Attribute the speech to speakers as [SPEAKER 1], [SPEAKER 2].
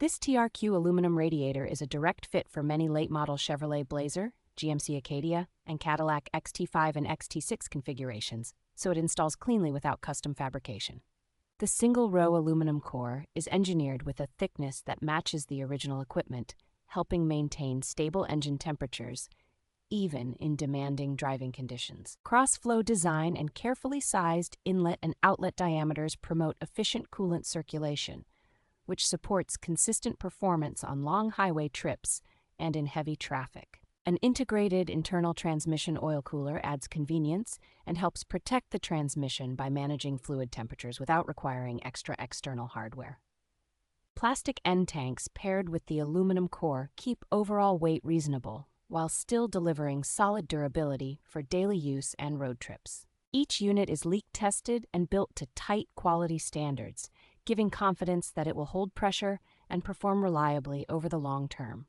[SPEAKER 1] This TRQ aluminum radiator is a direct fit for many late-model Chevrolet Blazer, GMC Acadia, and Cadillac XT5 and XT6 configurations, so it installs cleanly without custom fabrication. The single-row aluminum core is engineered with a thickness that matches the original equipment, helping maintain stable engine temperatures, even in demanding driving conditions. Cross-flow design and carefully sized inlet and outlet diameters promote efficient coolant circulation, which supports consistent performance on long highway trips and in heavy traffic. An integrated internal transmission oil cooler adds convenience and helps protect the transmission by managing fluid temperatures without requiring extra external hardware. Plastic end tanks paired with the aluminum core keep overall weight reasonable, while still delivering solid durability for daily use and road trips. Each unit is leak-tested and built to tight quality standards, giving confidence that it will hold pressure and perform reliably over the long term.